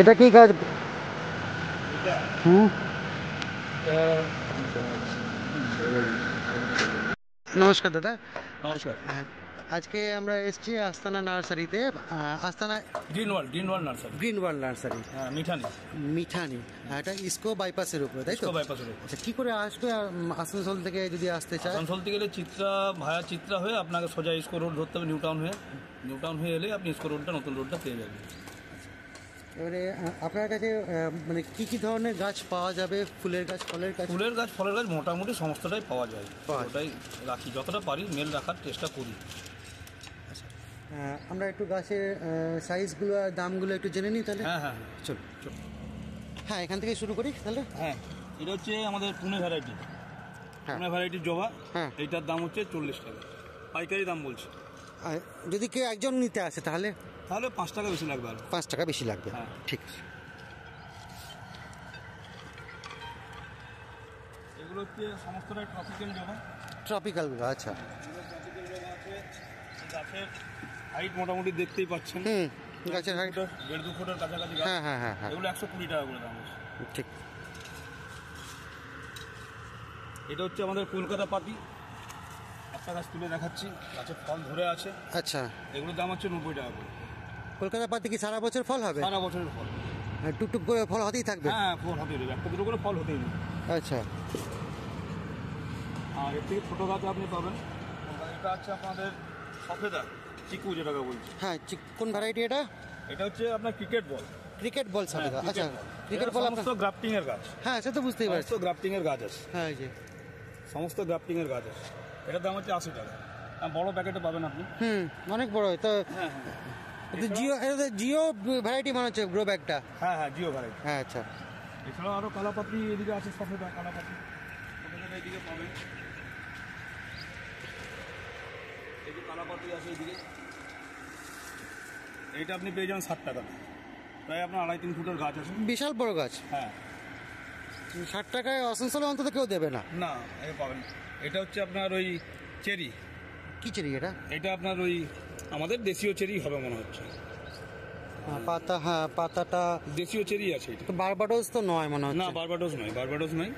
এটা কি গাছ? হুম, নমস্কার দাদা। নমস্কার। আজকে আমরা এসেছি আস্তানা নার্সারিতে। আস্তানা green world nursery. Green world nursery, হ্যাঁ, মিঠানি। মিঠানি। এটা ইসকো বাইপাসের উপরে, তাই তো? ইসকো বাইপাসের উপর। আচ্ছা, কি করে আসবে আসানসোল থেকে যদি আসতে চায়? আসানসোল থেকে গেলে ভায়া চিত্রা হয়ে আপনাকে সোজা ইসকো রোড ধরতে হবে, নিউ টাউন হয়ে এলে আপনি ইসকো রোডটা, নতুন রোডটা পেয়ে যাবেন। এবারে আপনার কাছে মানে কি কি ধরনের গাছ পাওয়া যাবে? ফুলের গাছ, ফলের গাছ? ফলের গাছ মোটামুটি সমস্তটাই পাওয়া যায়। ওটাই রাখি, যতটা পারি মেল রাখার চেষ্টা করি। আমরা একটু গাছের সাইজগুলো আর দামগুলো একটু জেনে নিই তাহলে। হ্যাঁ, চল। হ্যাঁ, এখান থেকে শুরু করি তাহলে। হ্যাঁ, এটা হচ্ছে আমাদের পুনে ভ্যারাইটি। পুনে ভ্যারাইটির জবা। হ্যাঁ, এইটার দাম হচ্ছে 40 টাকা, পাইকারি দাম বলছি। যদি কেউ একজন নিতে আসে তাহলে 5 টাকা বেশি লাগবে। আর 5 টাকা বেশি লাগবে। হ্যাঁ, ঠিক আছে। এগুলো হচ্ছে সমস্তটাই ট্রপিক্যাল জবা। ট্রপিক্যাল, আচ্ছা। ট্রপিক্যাল জবা আছে। গাছের হাইট মোটামুটি দেখতেই পাচ্ছেন। গাছের হাইট 1.5-2 ফুটের কাছাকাছি। হ্যাঁ। এগুলো 120 টাকা করে দাম আছে। ঠিক। এটা হচ্ছে আমাদের কলকাতা পাতি। একটা গাছ তুলে দেখাচ্ছি, গাছে ফল ধরে আছে। আচ্ছা, এগুলোর দাম হচ্ছে 90 টাকা করে। কলকাতা পাতি কি সারা বছর ফল হবে? সারা বছরের ফল। টুকটুক করে ফল হতেই থাকবে? হ্যাঁ, ফল হতেই দেবে, একটা দুটো করে ফল হতেই দেবে। আচ্ছা। আর এর থেকে ছোটো গাছ আপনি পাবেন। এটা হচ্ছে আপনাদের সফেদা চিকু, যেটাকে বলছি। হ্যাঁ, কোন ভ্যারাইটি এটা? এটা হচ্ছে আপনার ক্রিকেট বল। Cricket ball সফেদা। আচ্ছা, ক্রিকেট বল সমস্ত গ্রাফটিং এর গাছ। হ্যাঁ, সে তো বুঝতেই পারছি। সমস্ত গ্রাফটিং এর গাছ আছে। হ্যাঁ, এই যে সমস্ত গ্রাফটিং এর গাছ আছে। এটার দাম হচ্ছে 80 টাকা। বড় প্যাকেটে পাবেন আপনি। অনেক বড়। তো হ্যাঁ, জিও ভ্যারাইটি মনে হচ্ছে গ্রো ব্যাগটা। হ্যাঁ, জিও ভ্যারাইটি। হ্যাঁ, আচ্ছা। এছাড়াও আরও কালাপাতি এদিকে আছে, সফেদা কালাপাতি এদিকে পাবেন। এই যে কালাপাতি আছে এদিকে, এইটা আপনি পেয়ে যাবেন 60 টাকা। প্রায় আপনার 2.5-3 ফুটের গাছ আছে, বিশাল বড় গাছ। হ্যাঁ। 60 টাকায় আসানসোলে অন্তত কেউ দেবে না। না, এটা পাবেন। এটা হচ্ছে আপনার ওই চেরি। কি চেরি এটা? এটা আপনার ওই আমাদের দেশীয় চেরি হবে মনে হচ্ছে। পাতা, হ্যাঁ, পাতাটা দেশীয় চেরি আছে। এটা তো বারবাডোস তো নয় মনে হচ্ছে। না, বারবাডোস নয়।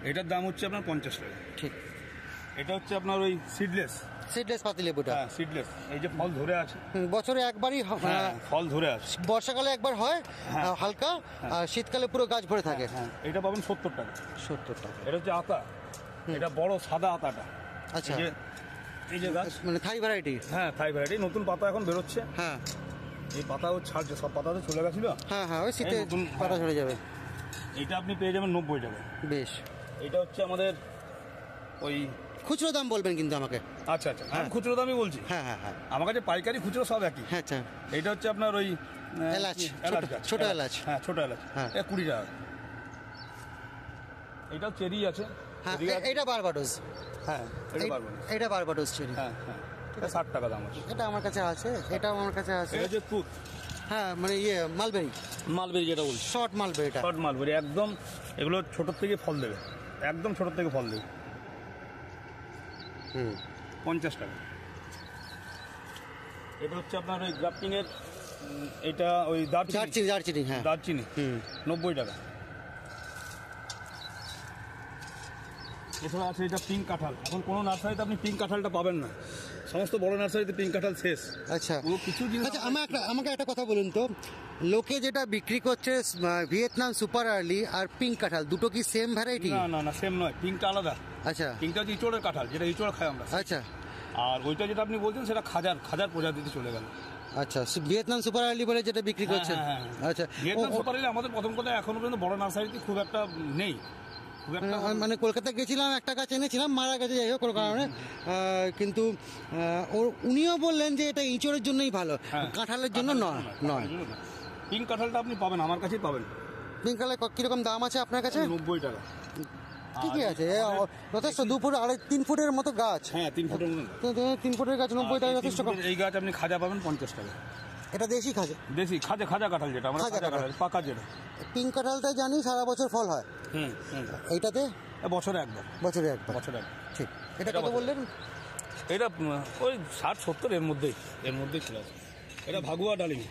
এটার দাম হচ্ছে আপনার 50 টাকা। ঠিক। এটা হচ্ছে আপনার ওই সিডলেস পাতিলেবুটা। হ্যাঁ, সিডলেস। এই যে ফল ধরে আছে, বছরে একবারই ফল ধরে আছে। বর্ষাকালে একবার হয় হালকা, আর শীতকালে পুরো গাছ ভরে থাকে। হ্যাঁ, এটা পাবেন 70 টাকা। 70 টাকা। এটা হচ্ছে আতা। এটা বড় সাদা আতাটা। আচ্ছা, এই যে গাছ, মানে থাই ভ্যারাইটি। হ্যাঁ, থাই ভ্যারাইটি। নতুন পাতা এখন বেরোচ্ছে। হ্যাঁ, এই পাতাও ছাড়ছে, সব পাতা তো চলে গেছিল। হ্যাঁ, ওই শীতে পাতা ঝরে যাবে। এইটা আপনি পেয়ে যাবেন 90 টাকা। বেশ। এটা হচ্ছে আমাদের ওই খুচরো দাম বলবেন কিন্তু আমাকে। আচ্ছা, আমি খুচরো দামই বলছি। হ্যাঁ। আমার কাছে পাইকারি খুচরো সব একই। হ্যাঁ, আচ্ছা। এইটা হচ্ছে আপনার ওই এলাচ, গাছ। ছোট এলাচ। হ্যাঁ, ছোট এলাচ। হ্যাঁ, 20 টাকা। এটাও চেরি আছে। হ্যাঁ, এটা বারবাডোস। হ্যাঁ, এটা বারবাডোস চেরি। হ্যাঁ, এটা 60 টাকা দাম আছে। এটা আমার কাছে আছে, এটাও আমার কাছে আছে। এটা হচ্ছে তুত। হ্যাঁ, মানে মালবেরি যেটা বলছি, শর্ট মালবেরি। Short mulberry. একদম এগুলো ছোটোর থেকে ফল দেবে, একদম ছোটোর থেকে ফল দেবে। 50 টাকা। এটা হচ্ছে আপনার ওই গ্রাফটিং এর, এটা ওই দারচিনি। হ্যাঁ, দারচিনি 90 টাকা। এছাড়া আছে এটা পিঙ্ক কাঁঠাল। এখন কোনো নার্সারিতে আপনি পিঙ্ক কাঁঠালটা পাবেন না, সমস্ত বড় নার্সারিতে পিঙ্ক কাঁঠাল শেষ। আচ্ছা, কিছু জিনিস। আচ্ছা, আমাকে একটা কথা বলুন তো, লোকে যেটা বিক্রি করছে ভিয়েতনাম সুপার আর্লি আর পিঙ্ক কাঁঠাল, দুটো কি সেম ভ্যারাইটি? না, সেম নয়। পিঙ্কটা আলাদা। আচ্ছা, পিঙ্কটা হচ্ছে ইঁচড়ের কাঁঠাল, যেটা ইঁচড় খাই আমরা। আচ্ছা। আর ওইটা যেটা আপনি বলছেন সেটা খাজার প্রজাতিতে চলে গেল। আচ্ছা, ভিয়েতনাম সুপার আর্লি বলে যেটা বিক্রি করছে। আচ্ছা, ভিয়েতনাম সুপার আর্লি আমাদের প্রথম কথা এখনো পর্যন্ত বড় নার্সারিতে খুব একটা নেই। মানে কলকাতা গেছিলাম, একটা গাছ এনেছিলাম, মারা গেছে, যাই হোক কোনো কারণে। কিন্তু উনিও বললেন যে এটা ইঁচড়ের জন্যই ভালো, কাঁঠালের জন্য নয়। পিঙ্ক কাঁঠালটা আপনি পাবেন আমার কাছেই পাবেন। পিঙ্ক কালার কিরকম দাম আছে আপনার কাছে? 90 টাকা। ঠিকই আছে, যথেষ্ট। 2 ফুট, 3 ফুটের মতো গাছ। হ্যাঁ, 3 ফুটের মতো। 3 ফুটের গাছ 90 টাকা যথেষ্ট কম। এই গাছ আপনি খাজা পাবেন 50 টাকা। এটা দেশি খাজা? দেশি খাজা কাঁঠাল, যেটা আমরা খাজা কাঁঠাল পাকা যেটা। পিঙ্ক কাঁঠালটা জানি সারা বছর ফল হয়। এইটাতে বছরে একবার। ঠিক। এটা কত বললেন? এটা ওই 60-70 এর মধ্যেই চলে আসে। এটা ভাগুয়া ডালিম।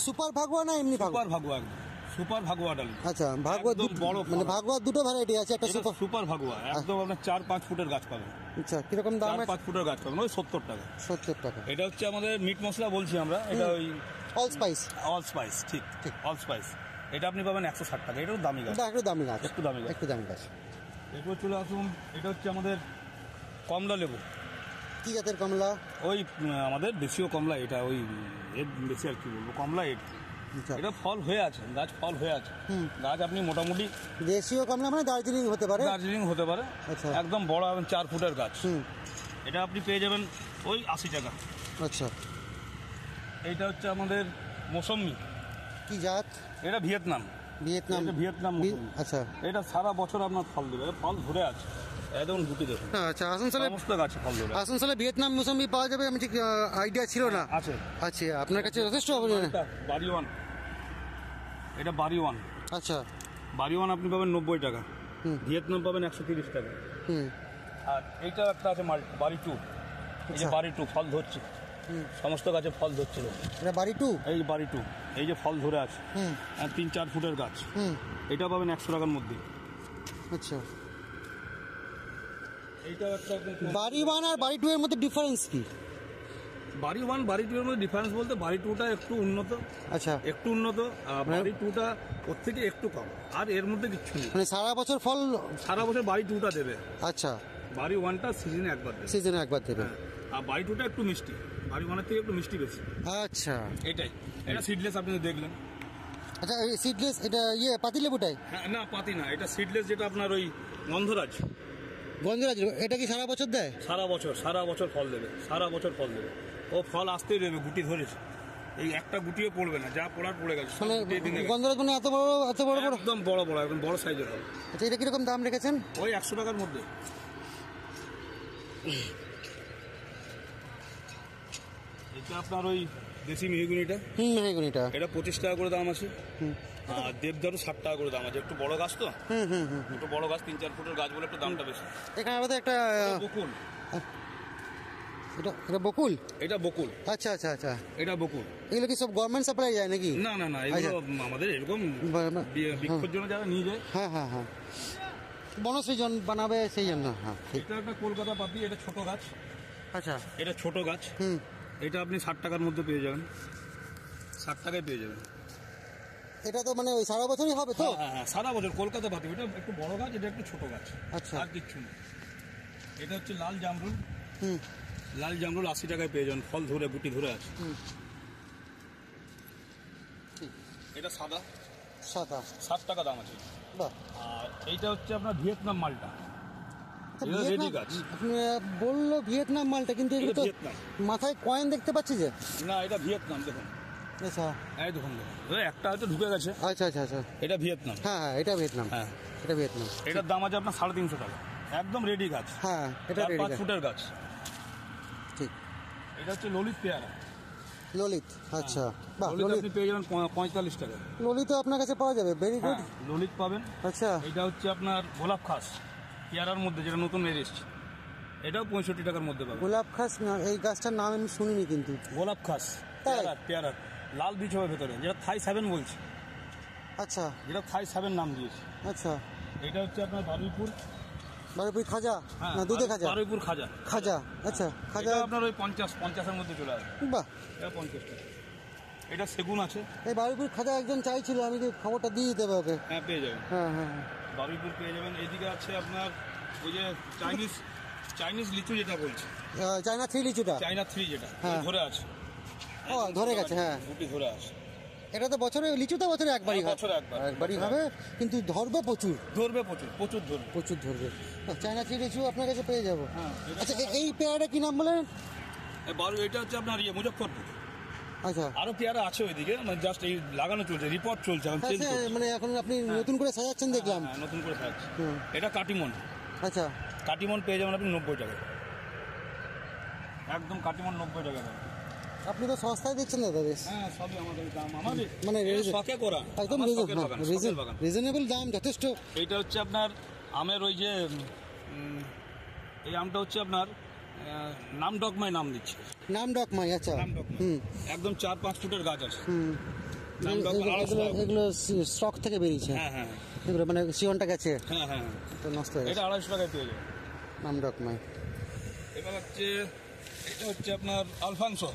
সুপার ভাগুয়া না এমনি সুপার ভাগুয়া একদম। সুপার ভাগুয়া ডালিম। আচ্ছা, ভাগবত একদম বড় মানে ফল। ভাগবত দুটো ভ্যারাইটি আছে, একটা এটা সুপার। সুপার ভাগুয়া, একদম আপনার 4-5 ফুটের গাছ পাবেন। আচ্ছা, কিরকম দাম আছে? 4-5 ফুটের গাছ পাবেন ওই 70 টাকা। 70 টাকা। এটা হচ্ছে আমাদের মিট মশলা বলছি আমরা, এটা ওই অল স্পাইস। অল স্পাইস, ঠিক ঠিক। ঠিক অল স্পাইস। এটা আপনি পাবেন 160 টাকা। এটাও দামি গাছ, এটা একটু দামি গাছ, একটু দামি গাছ। একটু দামি গাছ। এরপর চলে আসুন, এটা হচ্ছে আমাদের কমলা লেবু। কি জাতের কমলা? ওই আমাদের দেশীয় কমলা, এটা ওই এর বেশি আর কি বলবো, কমলা এর। আচ্ছা, এটা ফল হয়ে আছে, গাছ ফল হয়ে আছে। গাছ আপনি মোটামুটি দেশীয় কমলা মানে দার্জিলিং হতে পারে। দার্জিলিং হতে পারে। আচ্ছা। একদম বড় এবং 4 ফুটের গাছ। হুম, এটা আপনি পেয়ে যাবেন ওই 80 টাকা। আচ্ছা। এইটা হচ্ছে আমাদের মৌসম্বি। কি জাত? এটা ভিয়েতনাম। ভিয়েতনাম। এটা ভিয়েতনাম মৌসুমী। আচ্ছা, এটা সারা বছর আপনার ফল দেবে, ফল ধরে আছে একদম গুটি দেখুন, আচ্ছা। আসানসোলে, সমস্ত গাছে ফল ধরে আছে। আসানসোলে ভিয়েতনাম মৌসুমি পাওয়া যাবে, আমি ঠিক আইডিয়া ছিল না। আছে। আচ্ছা, আপনার কাছে যথেষ্ট হবে না? এটা বাড়িওয়ান, এটা বাড়িওয়ান। আচ্ছা। বাড়িওয়ান আপনি পাবেন 90 টাকা। হুম। ভিয়েতনাম পাবেন 130 টাকা। হুম, আর এইটা একটা আছে বাড়ি টু। এই যে আচ্ছা। বাড়ি টু ফল ধরছে, হুম। সমস্ত গাছে ফল ধরছিল। এটা বাড়ি টু। এই বাড়ি টু, এই যে ফল ধরে আছে, হুম, আর 3-4 ফুটের গাছ। হুম, এটা পাবেন 100 টাকার মধ্যে। আচ্ছা। এইটাও একটা বাড়ি ওয়ান আর বাড়ি টু এর মধ্যে ডিফারেন্স কি? বাড়ি ওয়ান বাড়ি টু এর মধ্যে ডিফারেন্স বলতে বাড়ি টুটা একটু উন্নত, আচ্ছা, একটু উন্নত, আর বাড়ি টুটা ওর থেকে একটু কম, আর এর মধ্যে কিচ্ছু নেই। মানে সারা বছর ফল। সারা বছর বাড়ি টুটা দেবে, আচ্ছা, বাড়ি ওয়ানটা সিজনে একবার দেবে। সিজনে একবার দেবে। হ্যাঁ, আর বাড়ি টুটা একটু মিষ্টি, বাড়ি ওয়ানের থেকে একটু মিষ্টি বেশি। আচ্ছা, এটাই, এটা সিডলেস আপনি তো দেখলেন। আচ্ছা। এই সিডলেস, এটা পাতিলেবুটাই? হ্যাঁ, না পাতি না, এটা সিডলেস, যেটা আপনার ওই গন্ধরাজ। গন্ধরাজ, এটা কি সারা বছর দেয়? সারা বছর ফল দেবে, সারা বছর ফল দেবে। ও ফল আসতেই দেবে, গুটি ধরেছে, এই একটা গুটিও পড়বে না, যা পড়ার পড়ে গেছে, সব মানে গুটি দিনে গেছে। গন্ধরাজ মানে এত বড়, এত বড় বড়? একদম বড় বড়, একদম বড় সাইজের হবে। আচ্ছা, এটা কিরকম দাম রেখেছেন? ওই 100 টাকার মধ্যে। এটা আপনার ওই দেশি মেহগুনিটা, মেহগনিটা। এটা 25 টাকা করে দাম আছে। হুম, আর দেবদারু 60 টাকা করে দাম আছে। একটু বড় গাছ তো, হুম, হুম, হুম। একটু বড় গাছ, 3-4 ফুটের গাছ বলে একটু দামটা বেশি। এখানে আমাদের একটা বকুল, এটা বকুল। এটা বকুল, আচ্ছা, আচ্ছা, আচ্ছা। এটা বকুল। এগুলো কি সব গভর্নমেন্ট সাপ্লাই যায় নাকি? না না না, এগুলো আমাদের এরকম বৃক্ষের জন্য যারা নিয়ে যায়। হ্যাঁ, হ্যাঁ, হ্যাঁ, বনসৃজন বানাবে সেই জন্য। হ্যাঁ, ঠিক। এটা একটা কলকাতা পাতি, এটা ছোট গাছ, আচ্ছা। এটা ছোট গাছ। হুম, এটা আপনি 60 টাকার মধ্যে পেয়ে যাবেন, 60 টাকায় পেয়ে যাবেন। এটা তো মানে ওই সারা বছরই হবে তো? হ্যাঁ হ্যাঁ, সারা বছর কলকাতা পাতি। এটা একটু বড় গাছ, এটা একটু ছোট গাছ, আচ্ছা। আর কিচ্ছু নেই। এটা হচ্ছে লাল জামরুল। হুম, লাল জামরুল 80 টাকায় পেয়ে যাবেন, ফল ধরে গুটি ধরে আছে। হুম, ঠিক। এটা সাদা, সাদা। 7 টাকা দাম আছে। বাহ। আর এইটা হচ্ছে আপনার ভিয়েতনাম মালটা। আচ্ছা, এটা রেডি ভিয়েতনাম, গাছ। আপনি বললো ভিয়েতনাম মালটা, কিন্তু এগুলো এটা তো ভিয়েতনাম। মাথায় কয়েন দেখতে পাচ্ছি যে। না, এটা ভিয়েতনাম, দেখুন আচ্ছা, এই দেখুন, ওই একটা হয়তো ঢুকে গেছে। আচ্ছা, আচ্ছা, আচ্ছা। এটা ভিয়েতনাম। হ্যাঁ, হ্যাঁ, এটা ভিয়েতনাম। হ্যাঁ, এটা ভিয়েতনাম। এটার দাম আছে আপনার 350 টাকা। একদম রেডি গাছ, হ্যাঁ, এটা 4-5 রেডি। ফুটের গাছ। ঠিক। এটা হচ্ছে ললিত পেয়ারা। ললিত, আচ্ছা। বাহ, ললিত ললিত। আপনি পেয়ে যাবেন 45 টাকা। ললিত আপনার কাছে পাওয়া যাবে, ভেরি গুড। হ্যাঁ, ললিত পাবেন। আচ্ছা, এটা হচ্ছে আপনার গোলাপ খাস, পেয়ারার মধ্যে, যেটা নতুন বেরিয়ে এসছে। এটাও 65 টাকার মধ্যে পাবেন। গোলাপ খাস না, এই গাছটার নাম আমি শুনিনি কিন্তু। গোলাপ খাস, তাই? পেয়ারার লাল বীজ হবে ভেতরে, যেটা থাই 7 বলছে, আচ্ছা, যেটা থাই 7 নাম দিয়েছে। আচ্ছা। এটা হচ্ছে আপনার বারুইপুর। বারুইপুর খাজা হ্যাঁ, না দুধে খাজা? বারুইপুর খাজা। খাজা, আচ্ছা, খাজা। এটা আপনার ওই 50-50-এর মধ্যে চলে আসবে। বাহ। এটা 50 টাকা। এটা সেগুন আছে। এই বারুইপুর খাজা একজন চাইছিল, আমি কি খবরটা দিয়ে দিতে হবে ওকে? হ্যাঁ, পেয়ে যাবেন, হ্যাঁ, হ্যাঁ, হ্যাঁ। বারুইপুর পেয়ে যাবেন। এইদিকে আছে আপনার ওই যে চাইনিজ লিচু, যেটা বলছে চায়না থ্রি লিচুটা। চাইনা 3, যেটা হ্যাঁ। ধরে আছে। ও, ধরে গেছে, হ্যাঁ। গুটি ধরে আছে। এটা তো বছরে, লিচু তো বছরে একবারই হ্যাঁ, হয়। বছরে একবার। একবারই হবে, কিন্তু ধরবে প্রচুর, ধরবে প্রচুর, প্রচুর ধরবে। প্রচুর ধরবে। চায়না থ্রি লিচু আপনার কাছে পেয়ে যাবো। হ্যাঁ, আচ্ছা, এই পেয়ারাটা কি নাম বলেন? এটা হচ্ছে আপনার মুজফ্ফরপুর। আচ্ছা। আরো পেয়ারা আছে ওইদিকে, মানে জাস্ট এই লাগানো চলছে, রিপোর্ট চলছে, এখন হ্যাঁ, চেঞ্জ সে মানে এখন আপনি নতুন করে সাজাচ্ছেন দেখলাম। নতুন করে থাকছে। হুম। এটা কাটিমন। আচ্ছা, কাটিমন পেয়ে যাবেন আপনি 90 টাকা। একদম কাটিমন 90 টাকা দাম। আপনি তো সস্তায় দিচ্ছেন দাদা বেশ। হ্যাঁ, সবই আমাদের দাম, আমাদের মানে শখে করা, একদম আমার শখের বাগান, শখের বাগান। রিজনেবল দাম যথেষ্ট। এইটা হচ্ছে আপনার আমের ওই যে এই আমটা হচ্ছে আপনার নাম ডকমাই নাম দিচ্ছে। নাম ডকমাই, আচ্ছা। নাম ডকমাই। হুম, একদম 4-5 ফুটের গাছ আছে। হুম। নামডক আড়াইশো টাকা। এগুলো স্টক থেকে বেরিয়েছে, হ্যাঁ হ্যাঁ এগুলো মানে সিওনটা গেছে হ্যাঁ হ্যাঁ তো নষ্ট হয়ে গেছে। এটা 250 টাকায় পেয়ে যাবে। নামডক নয়, এবার হচ্ছে এটা হচ্ছে আপনার আলফাংসো,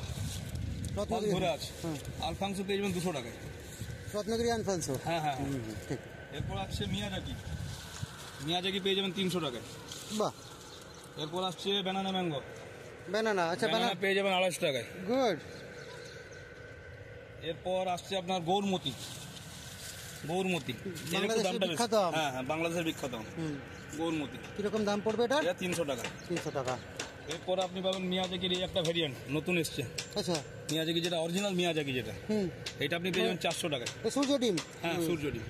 রত্নগিরি। ধরে আছে। হ্যাঁ, আলফাংসো পেয়ে যাবেন 200 টাকায়। রত্নগিরি আনফানসো। হ্যাঁ হ্যাঁ ঠিক। এরপর আসছে মিয়াজাকি পেয়ে যাবেন 300 টাকায়। বাহ, এরপর আসছে ব্যানানা ম্যাঙ্গো, ব্যানানা। আচ্ছা, ব্যানানা ব্যানানা পেয়ে যাবেন 250 টাকায়। গুড। এরপর আসছে আপনার গৌরমতি, এর একটু বাংলাদেশের দামটা বেশি। বিখ্যাত আম। হ্যাঁ হ্যাঁ বাংলাদেশের বিখ্যাত আম, গৌরমতি। কিরকম দাম পড়বে এটা? এটা 300 টাকা। 300 টাকা। এরপর আপনি পাবেন মিয়াজাকির এই একটা ভ্যারিয়েন্ট নতুন এসছে, আচ্ছা। মিয়াজাকি যেটা অরিজিনাল মিয়াজাকি যেটা, হুম, এটা আপনি পেয়ে যাবেন 400 টাকায়। এ সূর্য ডিম। হ্যাঁ সূর্য ডিম।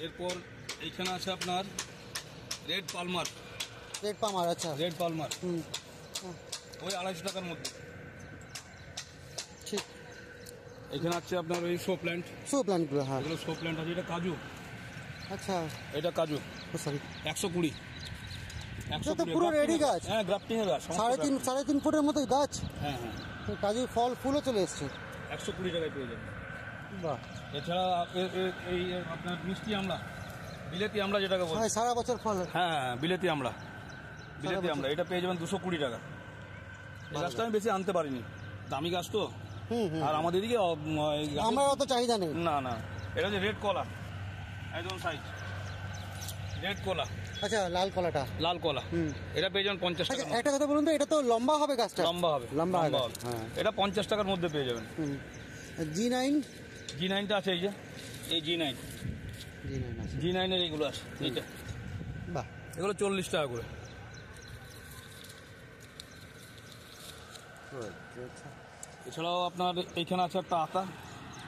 এরপর এইখানে আছে আপনার রেড পালমার, রেড পামার। আচ্ছা। ওই 250 টাকার মধ্যে। ঠিক। এখানে আছে আপনার ওই শো প্ল্যান্ট, প্ল্যান্টগুলো। হ্যাঁ, এগুলো শো প্ল্যান্ট আছে। এটা কাজু, আচ্ছা। এটা কাজু সরি, 120। এটা তো পুরো রেডি গাছ। হ্যাঁ গ্রাফটিং এর গাছ, 3.5 ফুটের মতো গাছ। হ্যাঁ হ্যাঁ কাজের ফল ফুলও চলে এসছে। 120 টাকায় পেয়ে যাবেন। বাহ। এছাড়া এই আপনার মিষ্টি আমলা, বিলেতি আমলা যেটাকে বলছি। হ্যাঁ, সারা বছর ফল। হ্যাঁ হ্যাঁ বিলেতি আমলা, এটা পেয়ে যাবেন 220 টাকা। এই গাছটা আমি বেশি আনতে পারিনি, দামি গাছ তো। আর আমাদের এদিকে আমার অত চাহিদা নেই। না না, এটা হচ্ছে রেড কলা, একদম সাইজ রেড কলা। আচ্ছা, লাল কলাটা। লাল কলা, এটা পেয়ে যাবেন 50 আচ্ছা, টাকা। একটা কথা বলুন তো, এটা তো লম্বা হবে গাছটা? লম্বা হবে। হ্যাঁ। এটা 50 টাকার মধ্যে পেয়ে যাবেন। G9। G9টা আছে, এই যে এই G9 আছে। G9 এর এইগুলো আছে, এইটা বাহ। এগুলো 40 টাকা করে। এছাড়াও আপনার এইখানে আছে একটা আতা,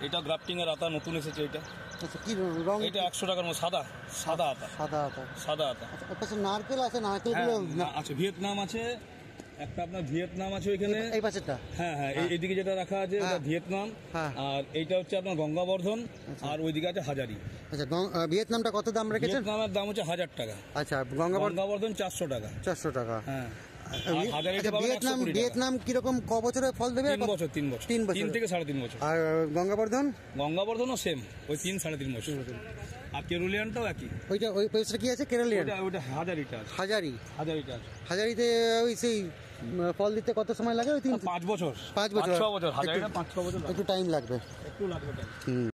এটা গ্রাফটিং এর আতা, নতুন এসেছে এটা। আচ্ছা, কি রং? এটা 100 টাকার মধ্যে, সাদা আতা। সাদা আতা। আচ্ছা, একটা নারকেল আছে, নারকেলগুলো। হ্যাঁ আছে, ভিয়েতনাম আছে একটা, আপনার ভিয়েতনাম আছে ওইখানে। এই পাশেরটা? হ্যাঁ হ্যাঁ এইদিকে যেটা রাখা আছে ওটা ভিয়েতনাম। হ্যাঁ। আর এইটা হচ্ছে আপনার গঙ্গাবর্ধন, আর ওইদিকে আছে হাজারি। আচ্ছা, ভিয়েতনামটা কত দাম রেখেছেন? ভিয়েতনামের দাম হচ্ছে 1000 টাকা। আচ্ছা, গঙ্গাবর্ধন গঙ্গাবর্ধন 400 টাকা। 400 টাকা। হ্যাঁ। আচ্ছা, আর হাজারিটা পাবেন 120 টাকা। ভিয়েতনাম কিরকম ক বছরে ফল দেবে? 3 বছর। 3 বছর। 3 থেকে 3.5 বছর। আর গঙ্গাবর্ধনও সেম, ওই 3-3.5 বছর। আর কেরুলিয়ানটাও একই। ওই পেজটা কি আছে? কেরালিয়ান? ওইটা হাজারিটা আছে। হাজারিটা আছে। হাজারিতে ওই সেই ফল দিতে কত সময় লাগে? ওই 5 বছর, 5 বছর। 6 বছর। হাজারিটা 5-6 বছর একটু টাইম লাগবে। একটু লাগবে। হুম।